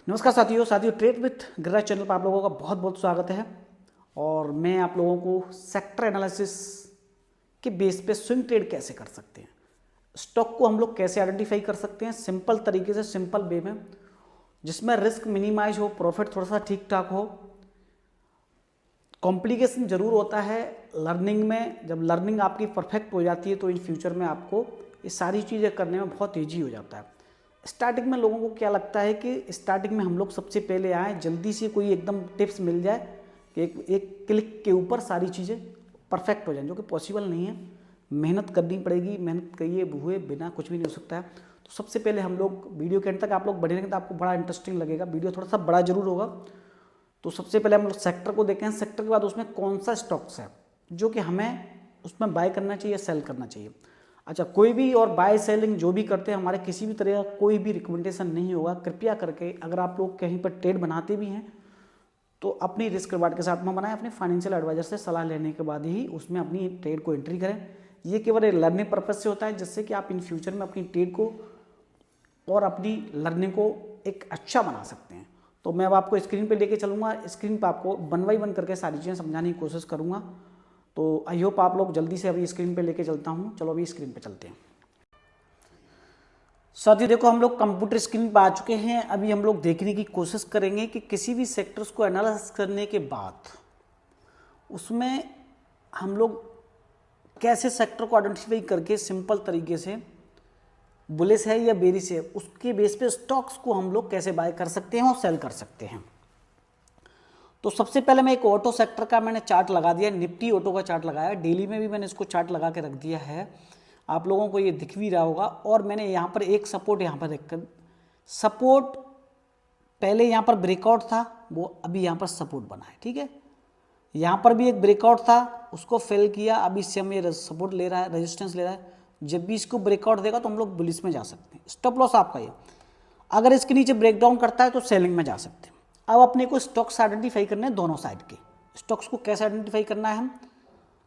नमस्कार साथियों trade with Giriraj channel पर आप लोगों का बहुत बहुत स्वागत है। और मैं आप लोगों को सेक्टर एनालिसिस के बेस पे स्विंग ट्रेड कैसे कर सकते हैं, स्टॉक को हम लोग कैसे आइडेंटिफाई कर सकते हैं सिंपल तरीके से, सिंपल वे में, जिसमें रिस्क मिनिमाइज हो, प्रॉफिट थोड़ा सा ठीक ठाक हो। कॉम्प्लिकेशन जरूर होता है लर्निंग में। जब लर्निंग आपकी परफेक्ट हो जाती है तो इन फ्यूचर में आपको ये सारी चीज़ें करने में बहुत ईजी हो जाता है। स्टार्टिंग में लोगों को क्या लगता है कि स्टार्टिंग में हम लोग सबसे पहले आए, जल्दी से कोई एकदम टिप्स मिल जाए कि एक क्लिक के ऊपर सारी चीज़ें परफेक्ट हो जाएं, जो कि पॉसिबल नहीं है। मेहनत करनी पड़ेगी, मेहनत किए हुए बिना कुछ भी नहीं हो सकता है। तो सबसे पहले हम लोग वीडियो के एंड तक आप लोग बने रहेंगे तो आपको बड़ा इंटरेस्टिंग लगेगा। वीडियो थोड़ा सा बड़ा जरूर होगा। तो सबसे पहले हम लोग सेक्टर को देखें, सेक्टर के बाद उसमें कौन सा स्टॉक्स है जो कि हमें उसमें बाय करना चाहिए, सेल करना चाहिए। अच्छा, कोई भी और बाय सेलिंग जो भी करते हैं, हमारे किसी भी तरह का कोई भी रिकमेंडेशन नहीं होगा। कृपया करके अगर आप लोग कहीं पर ट्रेड बनाते भी हैं तो अपनी रिस्क रिवार्ड के साथ में बनाएं, अपने फाइनेंशियल एडवाइजर से सलाह लेने के बाद ही उसमें अपनी ट्रेड को एंट्री करें। ये केवल एक लर्निंग पर्पज से होता है, जिससे कि आप इन फ्यूचर में अपनी ट्रेड को और अपनी लर्निंग को एक अच्छा बना सकते हैं। तो मैं अब आपको स्क्रीन पे लेके चलूँगा, स्क्रीन पे आपको वन बाई वन करके सारी चीज़ें समझाने की कोशिश करूँगा। तो आई होप आप लोग जल्दी से अभी स्क्रीन पे लेके चलता हूँ। चलो अभी स्क्रीन पे चलते हैं। साथियों देखो, हम लोग कंप्यूटर स्क्रीन पर आ चुके हैं। अभी हम लोग देखने की कोशिश करेंगे कि किसी भी सेक्टर्स को एनालाइज करने के बाद उसमें हम लोग कैसे सेक्टर को आइडेंटिफाई करके सिंपल तरीके से बुलिश है या बेरिश है, उसके बेस पे स्टॉक्स को हम लोग कैसे बाय कर सकते हैं और सेल कर सकते हैं। तो सबसे पहले मैं एक ऑटो सेक्टर का मैंने चार्ट लगा दिया, निफ्टी ऑटो का चार्ट लगाया। डेली में भी मैंने इसको चार्ट लगा के रख दिया है, आप लोगों को ये दिख भी रहा होगा। और मैंने यहाँ पर एक सपोर्ट यहाँ पर रखकर, सपोर्ट पहले यहाँ पर ब्रेकआउट था, वो अभी यहाँ पर सपोर्ट बना है, ठीक है। यहाँ पर भी एक ब्रेकआउट था, उसको फेल किया, अभी इससे हम ये सपोर्ट ले रहा है, रेजिस्टेंस ले रहा है। जब भी इसको ब्रेकआउट देगा तो हम लोग बुलिश में जा सकते हैं। स्टॉप लॉस आपका ये, अगर इसके नीचे ब्रेकडाउन करता है तो सेलिंग में जा सकते हैं। अब अपने को स्टॉक्स आइडेंटिफाई करने हैं दोनों साइड के। स्टॉक्स को कैसे आइडेंटिफाई करना है हम,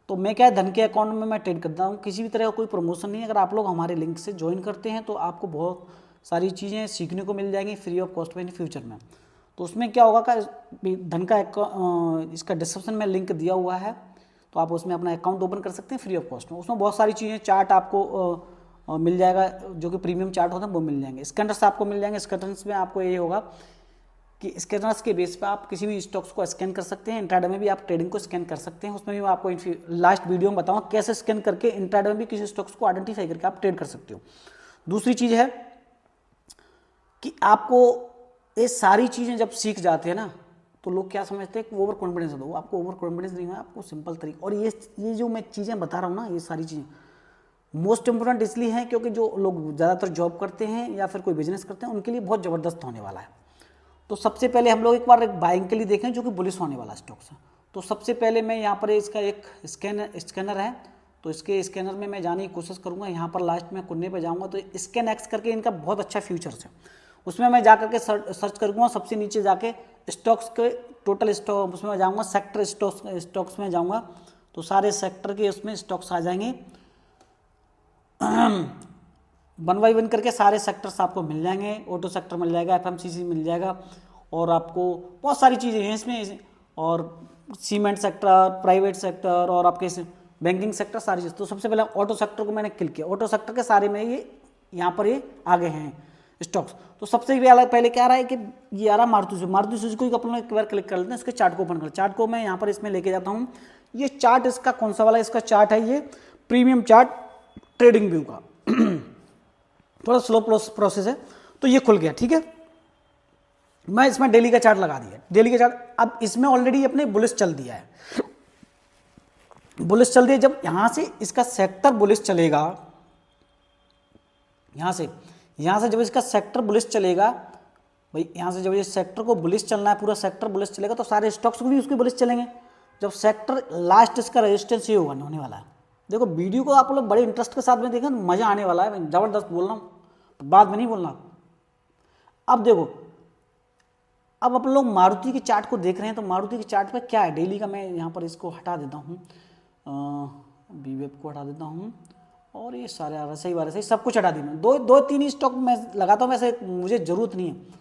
तो मैं क्या है, धन के अकाउंट में मैं ट्रेड करता हूँ, किसी भी तरह का कोई प्रमोशन नहीं है। अगर आप लोग हमारे लिंक से ज्वाइन करते हैं तो आपको बहुत सारी चीज़ें सीखने को मिल जाएंगी फ्री ऑफ कॉस्ट में इन फ्यूचर में। तो उसमें क्या होगा का, धन का इसका डिस्क्रिप्शन में लिंक दिया हुआ है, तो आप उसमें अपना अकाउंट ओपन कर सकते हैं फ्री ऑफ कॉस्ट में। उसमें बहुत सारी चीज़ें, चार्ट आपको मिल जाएगा, जो कि प्रीमियम चार्ट होता है वो मिल जाएंगे। स्कैनर्स आपको मिल जाएंगे। स्कैनर्स में आपको ये होगा कि स्कैनर्स के बेस पे आप किसी भी स्टॉक्स को स्कैन कर सकते हैं। इंट्राडे में भी आप ट्रेडिंग को स्कैन कर सकते हैं। उसमें भी मैं आपको लास्ट वीडियो में बताऊंगा कैसे स्कैन करके इंट्राडे में भी किसी स्टॉक्स को आइडेंटिफाई करके आप ट्रेड कर सकते हो। दूसरी चीज़ है कि आपको ये सारी चीज़ें जब सीख जाते हैं ना, तो लोग क्या समझते हैं कि ओवर कॉन्फिडेंस दो। आपको ओवर कॉन्फिडेंस नहीं है, आपको सिंपल तरीका। और ये जो मैं चीज़ें बता रहा हूँ ना, ये सारी चीज़ें मोस्ट इंपोर्टेंट इसलिए हैं क्योंकि जो लोग ज़्यादातर जॉब करते हैं या फिर कोई बिजनेस करते हैं, उनके लिए बहुत ज़बरदस्त होने वाला है। तो सबसे पहले हम लोग एक बार एक बाइंग के लिए देखें जो कि बुलिश होने वाला स्टॉक्स है। तो सबसे पहले मैं यहाँ पर इसका एक स्कैनर है, तो इसके स्कैनर में मैं जाने की कोशिश करूँगा। यहाँ पर लास्ट में कुन्ने पे जाऊँगा तो स्कैन एक्स करके इनका बहुत अच्छा फ्यूचर्स है, उसमें मैं जा करके सर्च करूँगा। सबसे नीचे जाके स्टॉक्स के टोटल स्टॉक उसमें जाऊँगा, सेक्टर स्टॉक्स में जाऊँगा, तो सारे सेक्टर के उसमें स्टॉक्स आ जाएंगे। वन बाई वन करके सारे सेक्टर्स आपको मिल जाएंगे। ऑटो सेक्टर मिल जाएगा, एफएमसीजी मिल जाएगा, और आपको बहुत सारी चीज़ें हैं इसमें, और सीमेंट सेक्टर, प्राइवेट सेक्टर, और आपके बैंकिंग सेक्टर, सारी चीज़। तो सबसे पहले ऑटो सेक्टर को मैंने क्लिक किया। ऑटो सेक्टर के सारे में ये यहाँ पर ये आगे हैं स्टॉक्स। तो सबसे पहले क्या आ रहा है कि ये आ रहा मारुति सुजुकी को अपन एक बार क्लिक कर लेते हैं। इसके चार्ट को ओपन कर, चार्ट को मैं यहाँ पर इसमें लेके जाता हूँ। ये चार्ट इसका कौन सा वाला इसका चार्ट है, ये प्रीमियम चार्ट ट्रेडिंग व्यू का। थोड़ा स्लो प्रोसेस है। तो ये खुल गया, ठीक है। मैं इसमें डेली का चार्ट लगा दिया, डेली का चार्ट। अब इसमें ऑलरेडी अपने बुलिश चल दिया है, बुलिश चल दिया। जब यहां से इसका सेक्टर बुलिश चलेगा, यहां से जब इसका सेक्टर बुलिश चलेगा भाई, यहां से जब ये सेक्टर को बुलिश चलना है, पूरा सेक्टर बुलिश चलेगा, तो सारे स्टॉक्स भी उसके बुलिश चलेंगे। जब सेक्टर लास्ट इसका रेजिस्टेंस ये होने वाला है। देखो वीडियो को आप लोग बड़े इंटरेस्ट के साथ में देखें, मजा आने वाला है। जबरदस्त बोल रहा हूँ, बाद में नहीं बोलना। अब देखो, अब अपन लोग मारुति के चार्ट को देख रहे हैं, तो मारुति के चार्ट पे क्या है डेली का। मैं यहाँ पर इसको हटा देता हूँ, बीवेप को हटा देता हूँ, और ये सारे आ रहा सही बात है, सही सब कुछ हटा दी मैं। दो तीन स्टॉक मैं लगाता हूँ, वैसे मुझे ज़रूरत नहीं है।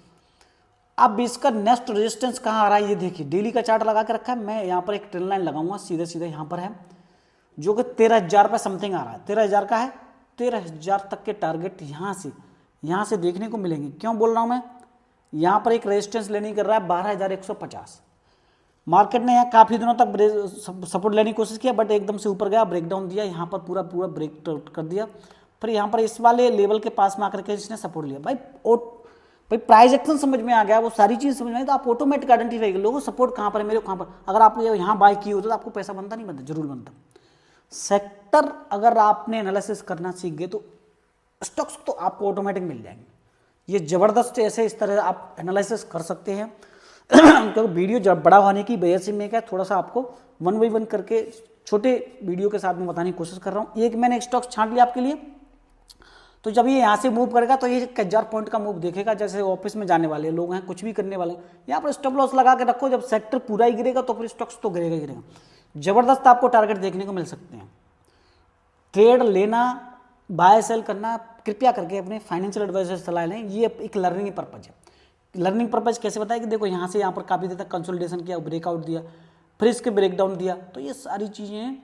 अब इसका नेक्स्ट रेजिस्टेंस कहाँ आ रहा है ये देखिए, डेली का चार्ट लगा के रखा है। मैं यहाँ पर एक ट्रेंड लाइन लगाऊंगा, सीधे सीधे यहाँ पर है, जो कि 13,000 पे समथिंग आ रहा है, 13,000 का है। 13,000 तक के टारगेट यहाँ से देखने को मिलेंगे। क्यों बोल रहा हूँ मैं, यहाँ पर एक रेजिस्टेंस लेनी कर रहा है 12,150। मार्केट ने यहाँ काफ़ी दिनों तक सपोर्ट लेने की कोशिश किया, बट एकदम से ऊपर गया, ब्रेकडाउन दिया, यहाँ पर पूरा ब्रेक कर दिया। फिर यहाँ पर इस वाले लेवल के पास में आकर के इसने सपोर्ट लिया। भाई प्राइस एक्शन समझ में आ गया, वो सारी चीज़ समझ में आई, तो आप ऑटोमेटिक आइडेंटिफाई कर लोगे सपोर्ट कहाँ पर है, मेरे कहाँ पर। अगर आप यहाँ बाय किए होते तो आपको पैसा बनता नहीं बनता, जरूर बनता। सेक्टर अगर आपने एनालिसिस करना सीख गए तो स्टॉक्स तो आपको ऑटोमेटिक मिल जाएंगे। ये ज़बरदस्त ऐसे इस तरह आप एनालिसिस कर सकते हैं। क्योंकि वीडियो जब बड़ा होने की वजह से मैं क्या थोड़ा सा आपको 1 बाय 1 करके छोटे वीडियो के साथ में बताने की कोशिश कर रहा हूँ। एक मैंने स्टॉक्स छांट लिया आपके लिए, तो जब ये यहाँ से मूव करेगा तो ये 1000 पॉइंट का मूव देखेगा, जैसे ऑफिस में जाने वाले लोग हैं, कुछ भी करने वाले हैं। यहाँ पर स्टॉप लॉस लगा के रखो, जब सेक्टर पूरा ही गिरेगा तो फिर स्टॉक्स तो गिरेगा ही गिरेगा। जबरदस्त आपको टारगेट देखने को मिल सकते हैं। ट्रेड लेना, बाय सेल करना, कृपया करके अपने फाइनेंशियल एडवाइजर से सलाह लें। ये एक लर्निंग पर्पज है। लर्निंग पर्पज कैसे बताया कि देखो यहाँ से यहाँ पर काफ़ी देर तक कंसोलिडेशन किया, ब्रेकआउट दिया, फिर इसके ब्रेकडाउन दिया, तो ये सारी चीज़ें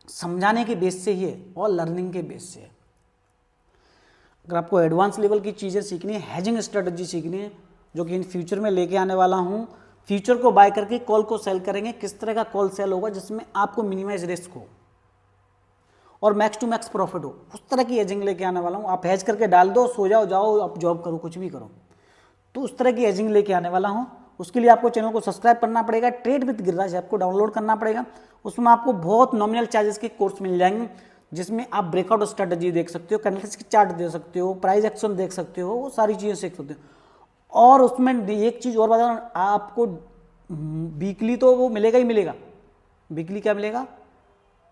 समझाने के बेस से ही है और लर्निंग के बेस से है। अगर आपको एडवांस लेवल की चीज़ें सीखनी है, हैजिंग स्ट्रेटजी सीखनी है, जो कि इन फ्यूचर में लेके आने वाला हूँ, फ्यूचर को बाय करके कॉल को सेल करेंगे, किस तरह का कॉल सेल होगा जिसमें आपको मिनिमाइज रिस्क हो और मैक्स टू मैक्स प्रॉफिट हो, उस तरह की एजिंग लेके आने वाला हूँ। आप हैज करके डाल दो, सो जाओ, जाओ आप जॉब करो, कुछ भी करो, तो उस तरह की एजिंग लेके आने वाला हूँ। उसके लिए आपको चैनल को सब्सक्राइब करना पड़ेगा, ट्रेड विद गिरिराज आपको डाउनलोड करना पड़ेगा। उसमें आपको बहुत नॉमिनल चार्जेस के कोर्स मिल जाएंगे, जिसमें आप ब्रेकआउट स्ट्रेटजी देख सकते हो, कैंडल्स की चार्ट देख सकते हो, प्राइस एक्शन देख सकते हो, वो सारी चीज़ें सीख सकते हो। और उसमें एक चीज़ और बता, आपको वीकली तो वो मिलेगा ही मिलेगा। वीकली क्या मिलेगा,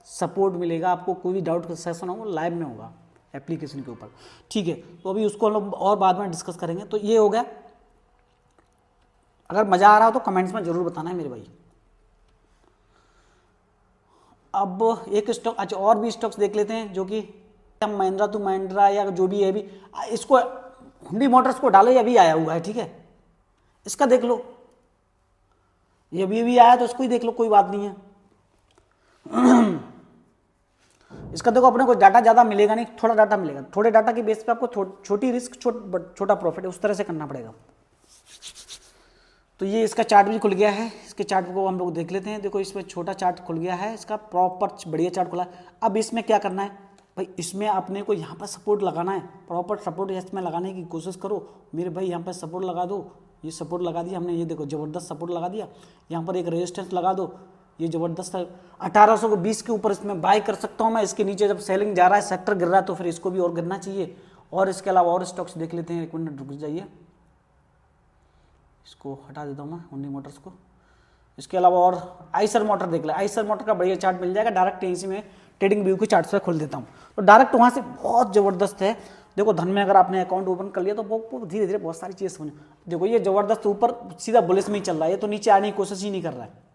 सपोर्ट मिलेगा आपको। कोई भी डाउट का सेशन हो लाइव में होगा एप्लीकेशन के ऊपर, ठीक है। तो अभी उसको हम लोग और बाद में डिस्कस करेंगे। तो ये हो गया। अगर मज़ा आ रहा हो तो कमेंट्स में जरूर बताना है मेरे भाई। अब एक स्टॉक, अच्छा और भी स्टॉक्स देख लेते हैं, जो कि महिंद्रा टू महिंद्रा या जो भी है, भी इसको हुंडई मोटर्स को डालो, ये अभी आया हुआ है, ठीक है, इसका देख लो, ये अभी आया तो इसको ही देख लो, कोई बात नहीं है। इसका देखो अपने को डाटा ज़्यादा मिलेगा नहीं, थोड़ा डाटा मिलेगा, थोड़े डाटा की बेस पे आपको छोटी रिस्क छोटा प्रॉफिट है, उस तरह से करना पड़ेगा। तो ये इसका चार्ट भी खुल गया है, इसके चार्ट को हम लोग देख लेते हैं। देखो इसमें छोटा चार्ट खुल गया है, इसका प्रॉपर बढ़िया चार्ट खुला है। अब इसमें क्या करना है भाई, इसमें अपने को यहाँ पर सपोर्ट लगाना है, प्रॉपर सपोर्ट इसमें लगाने की कोशिश करो मेरे भाई। यहाँ पर सपोर्ट लगा दो, ये सपोर्ट लगा दिया हमने, ये देखो ज़बरदस्त सपोर्ट लगा दिया। यहाँ पर एक रेजिस्टेंस लगा दो, ये ज़बरदस्त 1820 के ऊपर इसमें बाय कर सकता हूँ मैं। इसके नीचे जब सेलिंग जा रहा है, सेक्टर गिर रहा है, तो फिर इसको भी और गिरना चाहिए। और इसके अलावा और स्टॉक्स देख लेते हैं, 1 मिनट रुक जाइए, इसको हटा देता हूँ मैं हुंडई मोटर्स को। इसके अलावा और आइसर मोटर देख ले, आइसर मोटर का बढ़िया चार्ट मिल जाएगा। डायरेक्ट इसी में ट्रेडिंग व्यू के चार्ट से खोल देता हूँ, तो डायरेक्ट वहाँ से बहुत ज़बरदस्त है। देखो धन में अगर आपने अकाउंट ओपन कर लिया तो वो धीरे धीरे बहुत सारी चीज़ समझ। देखो ये ज़बरदस्त ऊपर सीधा बुलिश में ही चल रहा है, ये तो नीचे आने की कोशिश ही नहीं कर रहा है।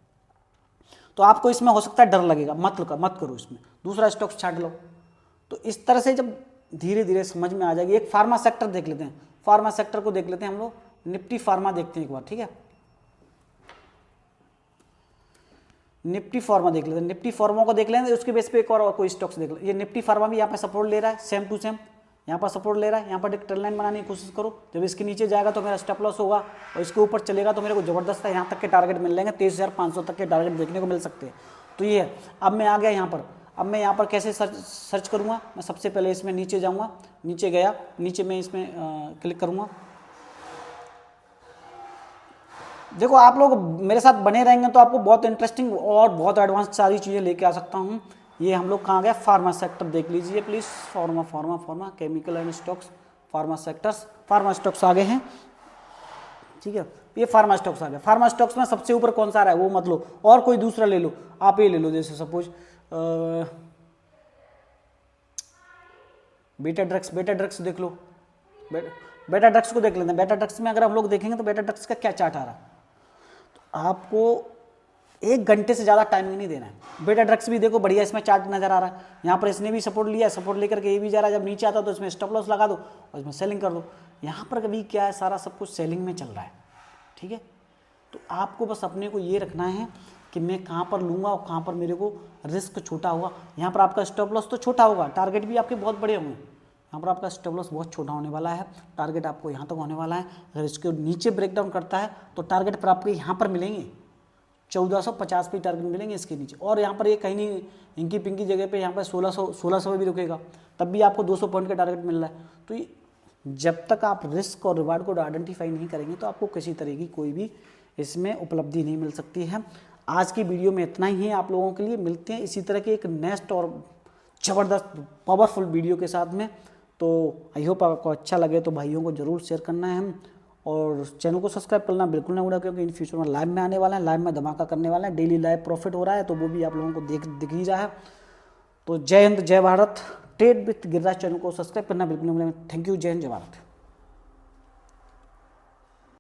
तो आपको इसमें हो सकता है डर लगेगा, मत करो, इसमें दूसरा स्टॉक्स छाट लो। तो इस तरह से जब धीरे धीरे समझ में आ जाएगी। एक फार्मा सेक्टर देख लेते हैं, फार्मा सेक्टर को देख लेते हैं हम लोग। निफ्टी फार्मा देखते हैं एक बार, ठीक है, निफ्टी फार्मा देख लेते हैं। निफ्टी फार्मा को देख लेंगे, उसके बेस पे एक और कोई स्टॉक्स देख लें। ये निफ्टी फार्मा भी यहाँ पे सपोर्ट ले रहा है, सेम टू सेम यहाँ पर सपोर्ट ले रहा है। यहाँ पर एक ट्रेंड लाइन बनाने की कोशिश करो, जब इसके नीचे जाएगा तो मेरा स्टॉप लॉस होगा, और इसके ऊपर चलेगा तो मेरे को जबरदस्त है, यहाँ तक के टारगेट मिल जाएंगे, 23,500 तक के टारगेट देखने को मिल सकते हैं। तो ये है। अब मैं आ गया यहाँ पर, अब मैं यहाँ पर कैसे सर्च करूँगा, मैं सबसे पहले इसमें नीचे जाऊँगा, नीचे गया, नीचे मैं इसमें क्लिक करूँगा। देखो आप लोग मेरे साथ बने रहेंगे तो आपको बहुत इंटरेस्टिंग और बहुत एडवांस सारी चीज़ें लेके आ सकता हूँ। ये हम लोग कहाँ गए, फार्मा सेक्टर देख लीजिए please. Pharma chemical and stocks, pharma sectors, pharma stocks आ गए हैं, ठीक है। ये फार्मा स्टॉक्स आ गए। फार्मा स्टॉक्स में सबसे ऊपर कौन सा आ रहा है वो मत लो, और कोई दूसरा ले लो, आप ये ले लो, जैसे सपोज बीटा ड्रग्स देख लो। बेटा ड्रग्स को देख लेते हैं। बेटा ड्रग्स में अगर हम लोग देखेंगे तो बेटा ड्रग्स का क्या चार्ट आ रहा है, तो आपको 1 घंटे से ज़्यादा टाइमिंग नहीं देना है। बेटा ड्रग्स भी देखो बढ़िया इसमें चार्ट नज़र आ रहा है, यहाँ पर इसने भी सपोर्ट लिया, सपोर्ट लेकर के ये भी जा रहा है, जब नीचे आता तो इसमें स्टॉप लॉस लगा दो और इसमें सेलिंग कर दो। यहाँ पर कभी क्या है, सारा सब कुछ सेलिंग में चल रहा है, ठीक है। तो आपको बस अपने को ये रखना है कि मैं कहाँ पर लूँगा और कहाँ पर मेरे को रिस्क छोटा होगा। यहाँ पर आपका स्टॉप लॉस तो छोटा होगा, टारगेट भी आपके बहुत बड़े होंगे। यहाँ पर आपका स्टॉप लॉस बहुत छोटा होने वाला है, टारगेट आपको यहाँ तक होने वाला है। अगर इसके नीचे ब्रेकडाउन करता है तो टारगेट पर आपके यहाँ पर मिलेंगे 1450 पे टारगेट मिलेंगे इसके नीचे। और यहाँ पर ये कहीं नहीं इंकी पिंकी जगह पे यहाँ पर 1600 में भी रुकेगा, तब भी आपको 200 पॉइंट का टारगेट मिल रहा है। तो ये जब तक आप रिस्क और रिवार्ड को आइडेंटिफाई नहीं करेंगे तो आपको किसी तरह की कोई भी इसमें उपलब्धि नहीं मिल सकती है। आज की वीडियो में इतना ही है आप लोगों के लिए। मिलते हैं इसी तरह के एक नेक्स्ट और ज़बरदस्त पावरफुल वीडियो के साथ में। तो आई होप आपको अच्छा लगे तो भाइयों को ज़रूर शेयर करना है हम, और चैनल को सब्सक्राइब करना बिल्कुल ना भूलें, क्योंकि इन फ्यूचर में लाइव में आने वाला है, लाइव में धमाका करने वाला है। डेली लाइव प्रॉफिट हो रहा है तो वो भी आप लोगों को दिख ही रहा है। तो जय हिंद, जय Bharat. Trade with Giriraj channel को सब्सक्राइब करना बिल्कुल ना भूलें। थैंक यू, जय हिंद, जय भारत।